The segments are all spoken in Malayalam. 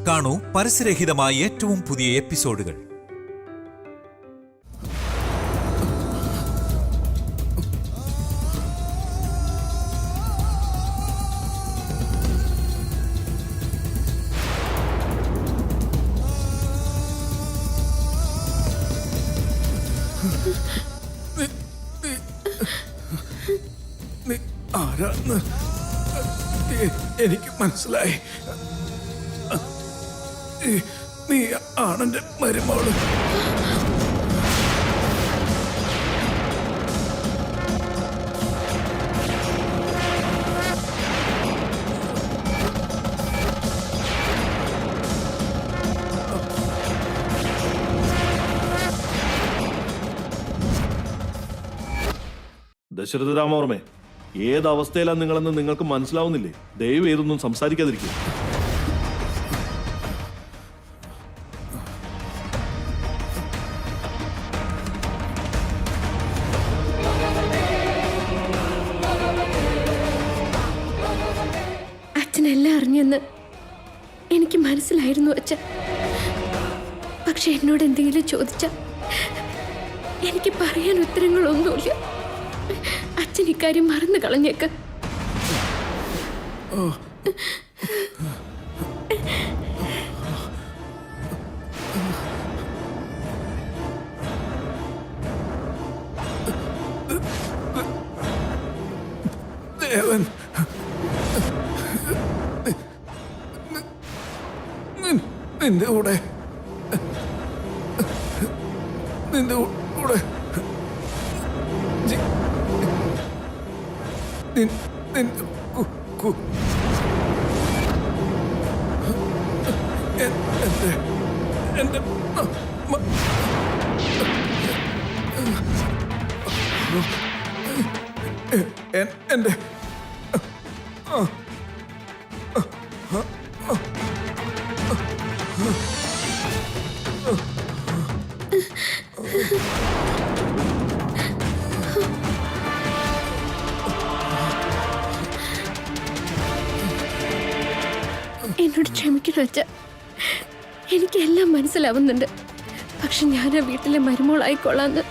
കാണൂ പരസ്യരഹിതമായ ഏറ്റവും പുതിയ എപ്പിസോഡുകൾ. ആരാന്ന് എനിക്ക് മനസ്സിലായി. നീ ആണെന്റെ മരുമോള്. ദശരഥ രാമവർമ്മേ, ഏതവസ്ഥയിലാണ് നിങ്ങളെന്ന് നിങ്ങൾക്ക് മനസ്സിലാവുന്നില്ലേ? ദയവ് ഏതൊന്നും സംസാരിക്കാതിരിക്കും. അച്ഛനെല്ലാം അറിഞ്ഞെന്ന് എനിക്ക് മനസ്സിലായിരുന്നു അച്ഛൻ. പക്ഷെ എന്നോട് എന്തെങ്കിലും ചോദിച്ച എനിക്ക് പറയാൻ ഉത്തരങ്ങളൊന്നുമില്ല. അച്ഛൻ ഇക്കാര്യം മറന്നു കളഞ്ഞേക്ക്. ദേവൻ, നിന്റെ കൂടെ എന്റെ എന്നോട് ക്ഷമിക്കണം അച്ഛ. എനിക്കെല്ലാം മനസ്സിലാവുന്നുണ്ട്. പക്ഷെ ഞാൻ ആ വീട്ടിലെ മരുമോളായിക്കൊള്ളാന്ന്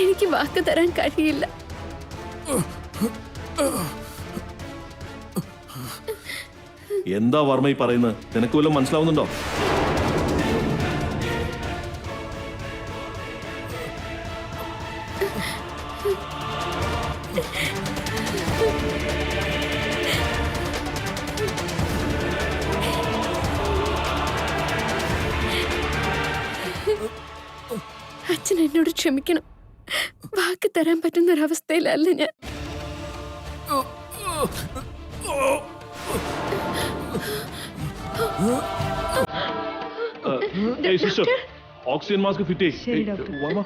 എനിക്ക് വാക്ക് തരാൻ കഴിയില്ല. എന്താ വർമ്മ ഈ പറയുന്നത്? നിനക്ക് വല്ലതും മനസ്സിലാവുന്നുണ്ടോ? അച്ഛൻ എന്നോട് ക്ഷമിക്കണം. വാക്ക് തരാൻ പറ്റുന്നൊരവസ്ഥയിലല്ല ഞാൻ. Oxygen mask fit Varma.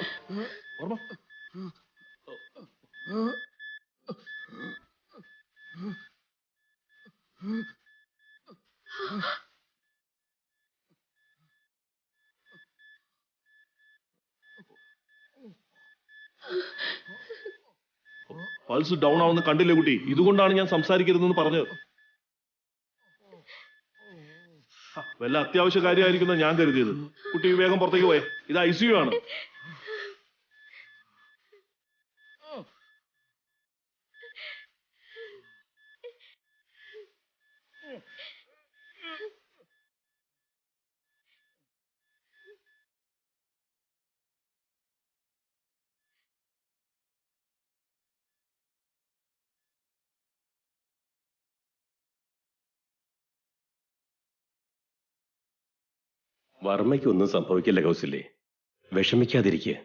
Pulse down ആവുന്ന കണ്ടില്ലേ കുട്ടി? ഇതുകൊണ്ടാണ് ഞാൻ സംസാരിക്കരുതെന്ന് പറഞ്ഞത്. വല്ല അത്യാവശ്യ കാര്യമായിരിക്കുന്ന ഞാൻ കരുതിയത്. കുട്ടി വേഗം പുറത്തേക്ക് പോയേ. ഇത് ICU ആണ്. വർമ്മയ്ക്കൊന്നും സംഭവിക്കില്ല കൗസല്യേ, വിഷമിക്കാതിരിക്കുക.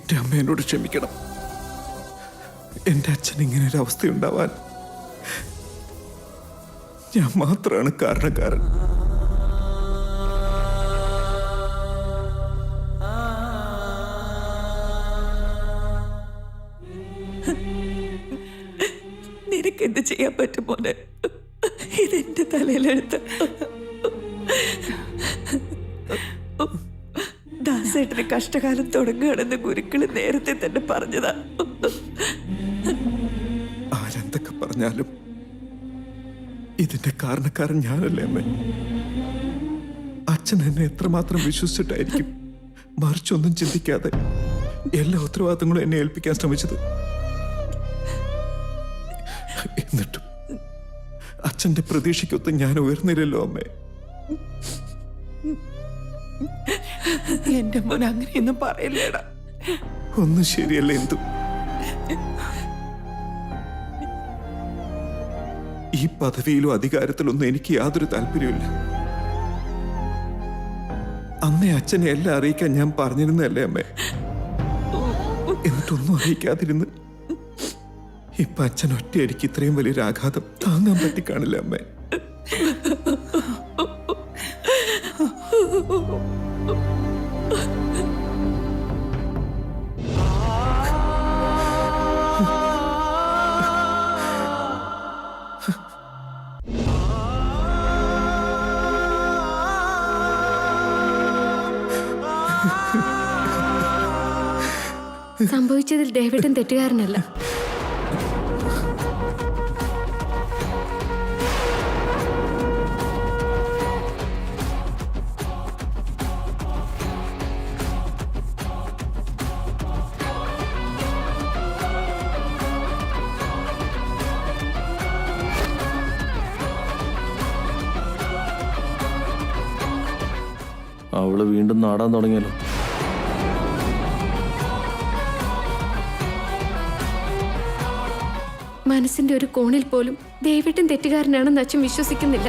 എൻ്റെ അമ്മ എന്നോട് ക്ഷമിക്കണം. എൻ്റെ അച്ഛൻ ഇങ്ങനെ ഒരു അവസ്ഥ ഉണ്ടാവാൻ ഞാൻ മാത്രമാണ് കാരണക്കാരൻ. നിനക്ക് എന്ത് ചെയ്യാൻ പറ്റും മോനെ? ഇതെന്റെ തലയിലെടുത്ത്. ദാസേട്ടന് കഷ്ടകാലം തുടങ്ങുകയാണെന്ന് ഗുരുക്കള് നേരത്തെ തന്നെ പറഞ്ഞതാ. ആരെന്തൊക്കെ പറഞ്ഞാലും ഇതിന്റെ കാരണക്കാരൻ ഞാനല്ലേ അമ്മേ. അച്ഛൻ എന്നെ എത്രമാത്രം വിശ്വസിച്ചിട്ടായിരിക്കും മറിച്ചൊന്നും ചിന്തിക്കാതെ എല്ലാ ഉത്തരവാദിത്തങ്ങളും എന്നെ ഏൽപ്പിക്കാൻ ശ്രമിച്ചത്. എന്നിട്ടും അച്ഛന്റെ പ്രതീക്ഷയ്ക്കൊത്ത് ഞാൻ ഉയർന്നില്ലല്ലോ അമ്മേ. എന്റെ മോൻ അങ്ങനെയൊന്നും പറയില്ലേടാ. ഒന്നും ശരിയല്ല എന്തു. ഈ പദവിയിലോ അധികാരത്തിലൊന്നും എനിക്ക് യാതൊരു താല്പര്യമില്ല. അന്നേ അച്ഛനെ എല്ലാം അറിയിക്കാൻ ഞാൻ പറഞ്ഞിരുന്നല്ലേ അമ്മേ. എന്നിട്ടൊന്നും അറിയിക്കാതിരുന്ന് ഇപ്പൊ അച്ഛൻ ഒറ്റയടിക്ക് ഇത്രയും വലിയൊരു ആഘാതം താങ്ങാൻ പറ്റിക്കാണില്ല അമ്മേ. സംഭവിച്ചതിൽ ദേവേട്ടൻ തെറ്റുകാരനല്ല. അവള് വീണ്ടും നാടാൻ തുടങ്ങിയല്ലോ. മനസ്സിന്റെ ഒരു കോണിൽ പോലും ദേവേട്ടൻ തെറ്റുകാരനാണെന്ന് അച്ഛൻ വിശ്വസിക്കുന്നില്ല.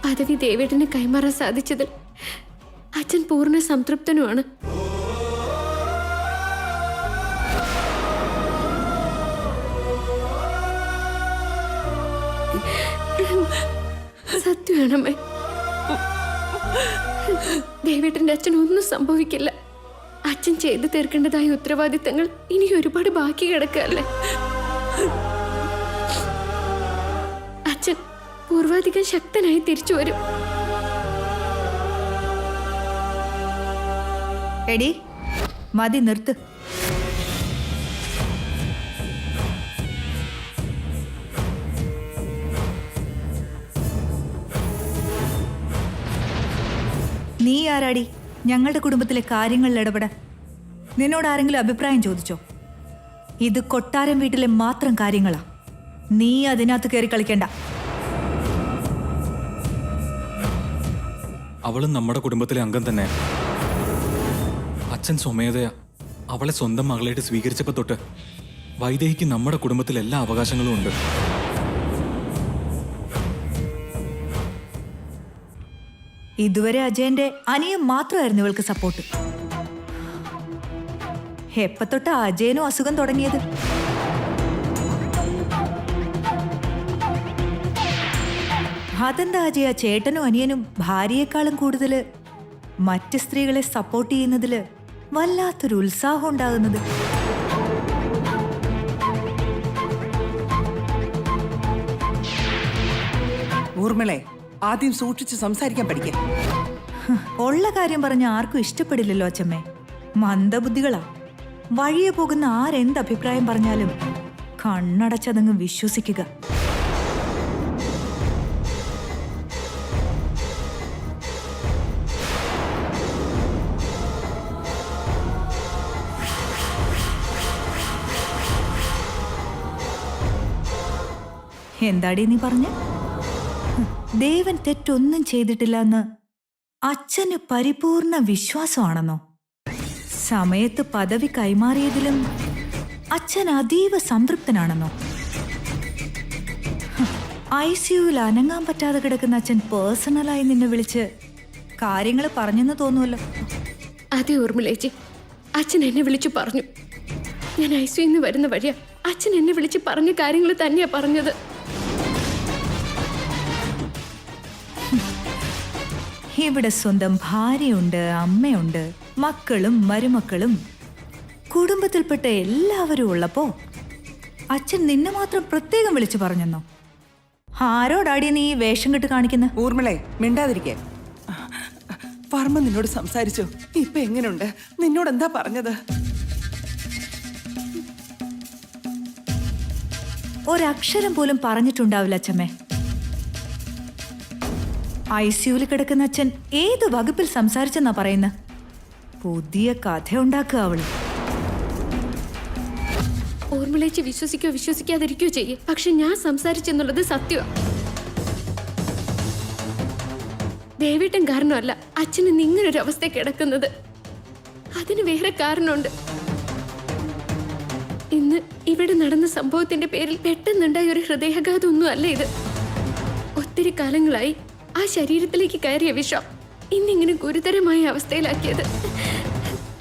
പദവി ദേവേട്ടന് കൈമാറാൻ സാധിച്ചതിൽ അച്ഛൻ പൂർണ്ണ സംതൃപ്തനുമാണ്. സത്യമാണമ്മേ, ദേവേട്ടന്റെ അച്ഛനൊന്നും സംഭവിക്കില്ല. അച്ഛൻ ചെയ്തു തീർക്കേണ്ടതായ ഉത്തരവാദിത്തങ്ങൾ ഇനി ഒരുപാട് ബാക്കി കിടക്കല്ലേ. അച്ഛൻ പൂർവാധികം ശക്തനായി തിരിച്ചു വരും. എടി മതി, നിർത്ത്. നീ ആരാടി ഞങ്ങളുടെ കുടുംബത്തിലെ കാര്യങ്ങളിൽ ഇടപെടാൻ? നിന്നോട് ആരെങ്കിലും അഭിപ്രായം ചോദിച്ചോ? ഇത് കൊട്ടാരം വീട്ടിലെ മാത്രം കാര്യങ്ങളാ. നീ അതിനകത്ത് കയറി കളിക്കണ്ട. അവളും നമ്മുടെ കുടുംബത്തിലെ അംഗം തന്നെ. അച്ഛൻ സ്വമേധയാ അവളെ സ്വന്തം മകളായിട്ട് സ്വീകരിച്ചപ്പോ തൊട്ട് വൈദേഹിക്ക് നമ്മുടെ കുടുംബത്തിൽ എല്ലാ അവകാശങ്ങളും ഉണ്ട്. ഇതുവരെ അജയന്റെ അനിയൻ മാത്രമായിരുന്നു ഇവൾക്ക് സപ്പോർട്ട്. എപ്പ തൊട്ട് അജയനും അസുഖം തുടങ്ങിയത്? അതെന്താ അജയ ചേട്ടനും അനിയനും ഭാര്യയെക്കാളും കൂടുതൽ മറ്റ് സ്ത്രീകളെ സപ്പോർട്ട് ചെയ്യുന്നതില് വല്ലാത്തൊരു ഉത്സാഹം ഉണ്ടാകുന്നത്? ഊർമിളെ, ആദ്യം സൂക്ഷിച്ച് സംസാരിക്കാൻ പഠിക്ക. ഉള്ള കാര്യം പറഞ്ഞ ആർക്കും ഇഷ്ടപ്പെടില്ലല്ലോ അച്ഛമ്മേ. മന്ദബുദ്ധികളാ. വഴിയെ പോകുന്ന ആരെന്ത് അഭിപ്രായം പറഞ്ഞാലും കണ്ണടച്ചതങ്ങ് വിശ്വസിക്കുക. എന്താടി നീ പറഞ്ഞ? ദേവൻ തെറ്റൊന്നും ചെയ്തിട്ടില്ല എന്ന് അച്ഛന് പരിപൂർണ വിശ്വാസമാണെന്നോ? സമയത്ത് പദവി കൈമാറിയതിലും അച്ഛൻ അതീവ സംതൃപ്തനാണെന്നോ? ICUവിൽ അനങ്ങാൻ പറ്റാതെ കിടക്കുന്ന അച്ഛൻ പേഴ്സണലായി നിന്നെ വിളിച്ച് കാര്യങ്ങൾ പറഞ്ഞെന്ന് തോന്നുമല്ലോ. അതെ ഊർമിളേച്ചി, അച്ഛൻ എന്നെ വിളിച്ചു പറഞ്ഞു. ഞാൻ ഐസിയുന്ന് വരുന്ന വഴിയാ അച്ഛൻ എന്നെ വിളിച്ച് പറഞ്ഞ കാര്യങ്ങൾ തന്നെയാ പറഞ്ഞത്. ഇവിടെ സ്വന്തം ഭാര്യയുണ്ട്, അമ്മയുണ്ട്, മക്കളും മരുമക്കളും, കുടുംബത്തിൽപ്പെട്ട എല്ലാവരും ഉള്ളപ്പോ അച്ഛൻ നിന്നെ മാത്രം പ്രത്യേകം വിളിച്ചു പറഞ്ഞെന്നോ? ആരോടാടി നീ ഈ വേഷം കെട്ട് കാണിക്കുന്ന? ഊർമിളെ, മിണ്ടാതിരിക്കെ. വർമ്മ നിന്നോട് സംസാരിച്ചോ? ഇപ്പൊ എങ്ങനെയുണ്ട്? നിന്നോട് എന്താ പറഞ്ഞത്? ഒരക്ഷരം പോലും പറഞ്ഞിട്ടുണ്ടാവില്ല അച്ഛമ്മേ. ICUവിൽ കിടക്കുന്ന അച്ഛൻ ഏത് വകുപ്പിൽ സംസാരിച്ചെന്നാ പറയുന്ന? പുതിയ കഥ ഉണ്ടാക്കുക അവള്. ഓർമ്മളേച്ച് വിശ്വസിക്കോ വിശ്വസിക്കാതിരിക്കോ ചെയ്യേ, പക്ഷെ ഞാൻ സംസാരിച്ചെന്നുള്ളത് സത്യമാണ്. ദേവേട്ടൻ കാരണമല്ല അച്ഛൻ ഇന്ന് ഇങ്ങനൊരു അവസ്ഥ കിടക്കുന്നത്. അതിന് വേറെ കാരണമുണ്ട്. ഇന്ന് ഇവിടെ നടന്ന സംഭവത്തിന്റെ പേരിൽ പെട്ടെന്നുണ്ടായ ഒരു ഹൃദയാഘാതം ഒന്നും അല്ല ഇത്. ഒത്തിരി കാലങ്ങളായി ആ ശരീരത്തിലേക്ക് കയറിയ വിഷം ഇന്നിങ്ങനെ ഗുരുതരമായ അവസ്ഥയിലാക്കിയത്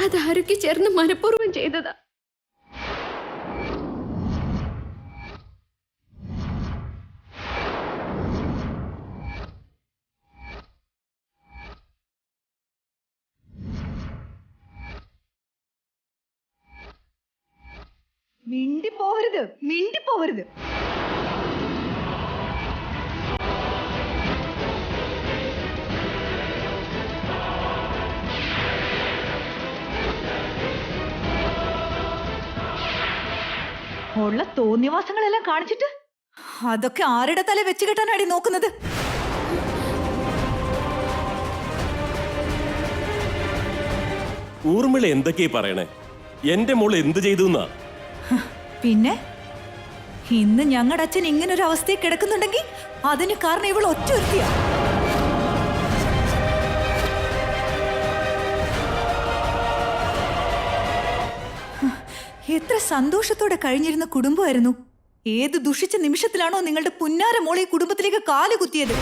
അതാരൊക്കെ ചേർന്ന് മനഃപൂർവ്വം ചെയ്തതാ. മിണ്ടിപ്പോവരുത്, മിണ്ടിപ്പോവരുത്. ഉള്ള തോന്നിവാസങ്ങളെല്ലാം കാണിച്ചിട്ട് അതൊക്കെ ആരുടെ തല വെച്ച് കെട്ടാനാടി നോക്കുന്നത്? ഊർമിള എന്തൊക്കെയാ പറയണേ? എന്റെ മോള് എന്ത് ചെയ്തു എന്നാ? പിന്നെ ഇന്ന് ഞങ്ങളുടെ അച്ഛൻ ഇങ്ങനൊരു അവസ്ഥയിൽ കിടക്കുന്നുണ്ടെങ്കിൽ അതിന് കാരണം ഇവൾ ഒറ്റ ഒരുത്തിയാ. എത്ര സന്തോഷത്തോടെ കഴിഞ്ഞിരുന്ന കുടുംബമായിരുന്നു. ഏത് ദുഷിച്ച നിമിഷത്തിലാണോ നിങ്ങളുടെ പുന്നാര മോളെ ഈ കുടുംബത്തിലേക്ക് കാല് കുത്തിയത്?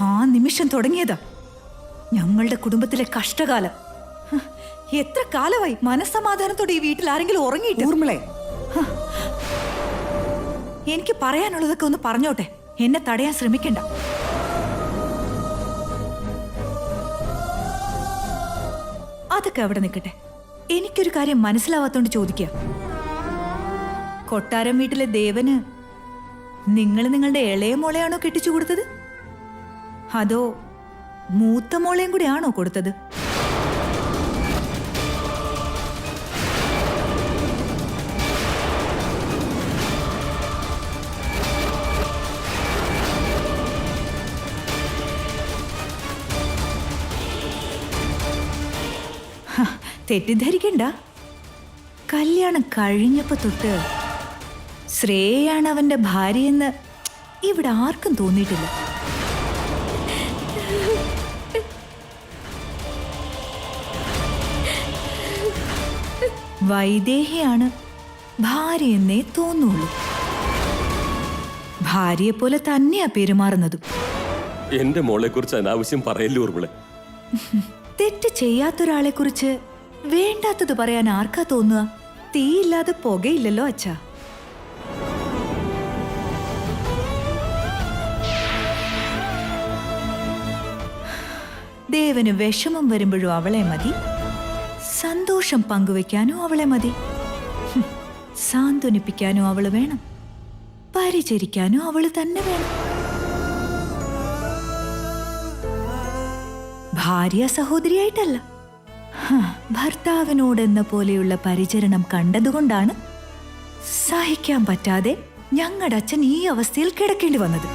ആ നിമിഷം തുടങ്ങിയതാ ഞങ്ങളുടെ കുടുംബത്തിലെ കഷ്ടകാലം. എത്ര കാലമായി മനസ്സമാധാനത്തോടെ ഈ വീട്ടിൽ ആരെങ്കിലും ഉറങ്ങിയിട്ട്? ഊർമിളെ, എനിക്ക് പറയാനുള്ളതൊക്കെ ഒന്ന് പറഞ്ഞോട്ടെ, എന്നെ തടയാൻ ശ്രമിക്കണ്ട. അതൊക്കെ അവിടെ നിൽക്കട്ടെ. എനിക്കൊരു കാര്യം മനസ്സിലാവാത്തോണ്ട് ചോദിക്കുക. കൊട്ടാരം വീട്ടിലെ ദേവന് നിങ്ങൾ നിങ്ങളുടെ ഇളയ മോളെയാണോ കെട്ടിച്ചു കൊടുത്തത്, അതോ മൂത്ത മോളെയും കൂടി ആണോ കൊടുത്തത്? തെറ്റിദ്ധരിക്കണ്ട. കല്യാണം കഴിഞ്ഞപ്പോ തൊട്ട് ശ്രേയാണ് അവന്റെ ഭാര്യയെന്ന് ഇവിടെ ആർക്കും തോന്നിയിട്ടില്ല. വൈദേഹിയാണ് ഭാര്യയെന്നേ തോന്നുള്ളൂ. ഭാര്യയെ പോലെ തന്നെയാ പെരുമാറുന്നതും. എന്റെ മോളെ കുറിച്ച് അനാവശ്യം പറയല്ലേ ഊർമിളെ. തെറ്റ് ചെയ്യാത്തൊരാളെ കുറിച്ച് വേണ്ടാത്തത് പറയാൻ ആർക്കാ തോന്നുക? തീയില്ലാതെ പുകയില്ലല്ലോ അച്ഛാ. ദേവന് വിഷമം വരുമ്പോഴും അവളെ മതി, സന്തോഷം പങ്കുവെക്കാനും അവളെ മതി, സാന്ത്വനിപ്പിക്കാനും അവള് വേണം, പരിചരിക്കാനും അവള് തന്നെ വേണം. ഭാര്യ സഹോദരിയായിട്ടല്ല, ഭർത്താവിനോടെന്ന പോലെയുള്ള പരിചരണം കണ്ടതുകൊണ്ടാണ് സഹിക്കാൻ പറ്റാതെ ഞങ്ങളുടെ അച്ഛൻ ഈ അവസ്ഥയിൽ കിടക്കേണ്ടി വന്നത്.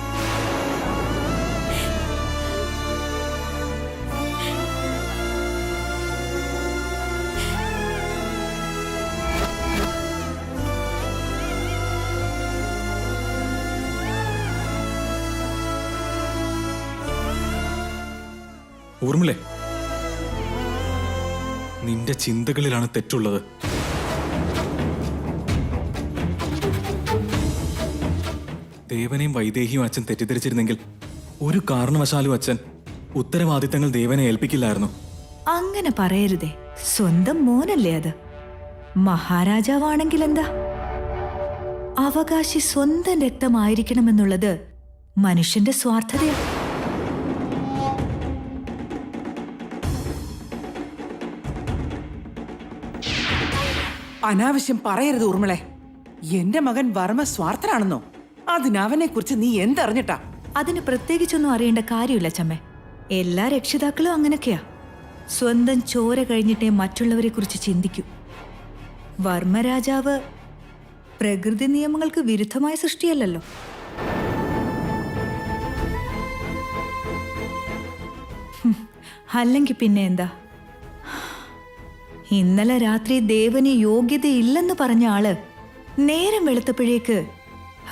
ഊർമിളെ, നിന്റെ ചിന്തകളിലാണ് തെറ്റുള്ളത്. ദേവനെയും വൈദേഹിയും അച്ഛൻ തെറ്റിദ്ധരിച്ചിരുന്നെങ്കിൽ ഒരു കാരണവശാലും അച്ഛൻ ഉത്തരവാദിത്തങ്ങൾ ദേവനെ ഏൽപ്പിക്കില്ലായിരുന്നു. അങ്ങനെ പറയരുതേ. സ്വന്തം മോനല്ലേ അത്. മഹാരാജാവാണെങ്കിൽ എന്താ? അവകാശി സ്വന്തം രക്തമായിരിക്കണമെന്നുള്ളത് മനുഷ്യന്റെ സ്വാർത്ഥതയാണ്. അനാവശ്യം പറയരുത് ഊർമിളെ. എന്റെ മകൻ വർമ്മ സ്വാർത്ഥനാണെന്നോ? അതിനവനെ കുറിച്ച് നീ എന്തറിഞ്ഞിട്ടാ? അതിന് പ്രത്യേകിച്ചൊന്നും അറിയേണ്ട കാര്യമില്ല ചമ്മേ. എല്ലാ രക്ഷിതാക്കളും അങ്ങനൊക്കെയാ. സ്വന്തം ചോര കഴിഞ്ഞിട്ടേ മറ്റുള്ളവരെ കുറിച്ച് ചിന്തിക്കൂ. വർമ്മരാജാവ് പ്രകൃതി നിയമങ്ങൾക്ക് വിരുദ്ധമായ സൃഷ്ടിയല്ലല്ലോ. അല്ലെങ്കിൽ പിന്നെ എന്താ? ഇന്നലെ രാത്രി ദേവന് യോഗ്യതയില്ലെന്ന് പറഞ്ഞ ആള് നേരം വെളുത്തപ്പോഴേക്ക്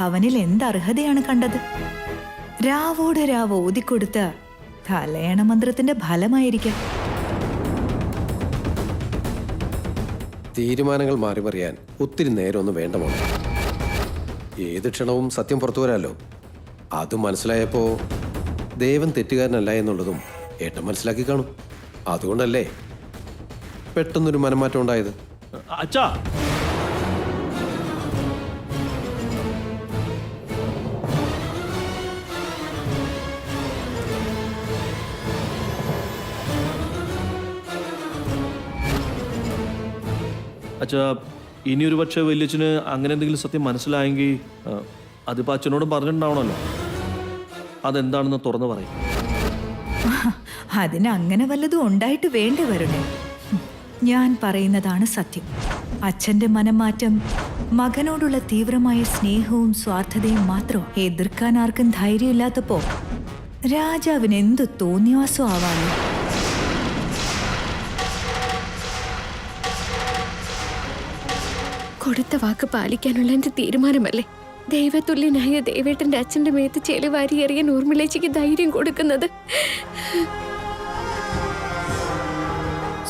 അവനിൽ എന്തർഹതയാണ് കണ്ടത്? രാവോടെ രാവ് ഓതിക്കൊടുത്ത തലയണ മന്ത്രത്തിന്റെ ഫലമായിരിക്കാം. തീരുമാനങ്ങൾ മാറി മറിയാൻ ഒത്തിരി നേരമൊന്നും വേണ്ട മോളെ. ഏത് ക്ഷണവും സത്യം പുറത്തു വരാമല്ലോ. അത് മനസ്സിലായപ്പോ ദേവൻ തെറ്റുകാരനല്ല എന്നുള്ളതും ഏട്ടൻ മനസ്സിലാക്കി കാണും. അതുകൊണ്ടല്ലേ പെട്ടെന്നൊരു മനംമാറ്റം ഉണ്ടായത്. അച്ഛാ, അച്ഛാ, ഇനിയൊരു പക്ഷേ വല്യച്ഛന് അങ്ങനെ എന്തെങ്കിലും സത്യം മനസ്സിലായെങ്കിൽ അതിപ്പോൾ അച്ഛനോടും പറഞ്ഞിട്ടുണ്ടാവണമല്ലോ. അതെന്താണെന്ന് തുറന്നു പറയും. അതിന് അങ്ങനെ വല്ലതും ഉണ്ടായിട്ട് വേണ്ടി വരണേ. ഞാൻ പറയുന്നതാണ് സത്യം. അച്ഛന്റെ മനംമാറ്റം മകനോടുള്ള തീവ്രമായ സ്നേഹവും സ്വാർത്ഥതയും മാത്രം. എതിർക്കാൻ ആർക്കും ധൈര്യമില്ലാത്തപ്പോ രാജാവിന് എന്ത് തോന്നിയാസോ ആവാനോ. കൊടുത്ത വാക്ക് പാലിക്കാനുള്ള എന്റെ തീരുമാനമല്ലേ ദൈവതുല്യനായ ദേവേട്ടന്റെ അച്ഛന്റെ മേത്ത് ചെളിവാരി എറിയാൻ ഊർമിളേച്ചിക്ക് ധൈര്യം കൊടുക്കുന്നത്.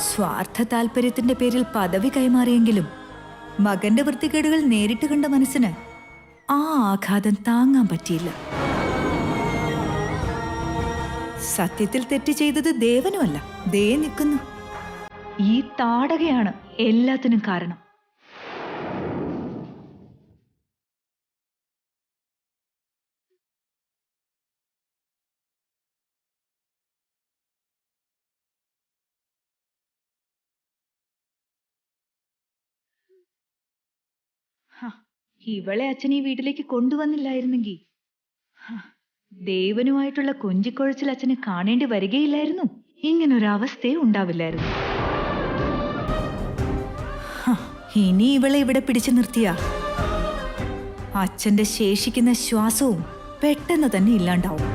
സ്വാർത്ഥ താല്പര്യത്തിന്റെ പേരിൽ പദവി കൈമാറിയെങ്കിലും മകന്റെ വൃത്തികേടുകൾ നേരിട്ട് കണ്ട മനസ്സിന് ആ ആഘാതം താങ്ങാൻ പറ്റിയില്ല. സത്യത്തിൽ തെറ്റ് ചെയ്തത് ദേവനുമല്ല, ദേ നിൽക്കുന്നു ഈ താടകയാണ് എല്ലാത്തിനും കാരണം. ഇവളെ അച്ഛൻ ഈ വീട്ടിലേക്ക് കൊണ്ടുവന്നില്ലായിരുന്നെങ്കിൽ ദേവനുമായിട്ടുള്ള കൊഞ്ചിക്കൊഴച്ചിൽ അച്ഛന് കാണേണ്ടി വരികയില്ലായിരുന്നു. ഇങ്ങനൊരവസ്ഥയെ ഉണ്ടാവില്ലായിരുന്നു. ഇനി ഇവളെ ഇവിടെ പിടിച്ചു നിർത്തിയ അച്ഛന്റെ ശേഷിക്കുന്ന ശ്വാസവും പെട്ടെന്ന് തന്നെ ഇല്ലാണ്ടാവും.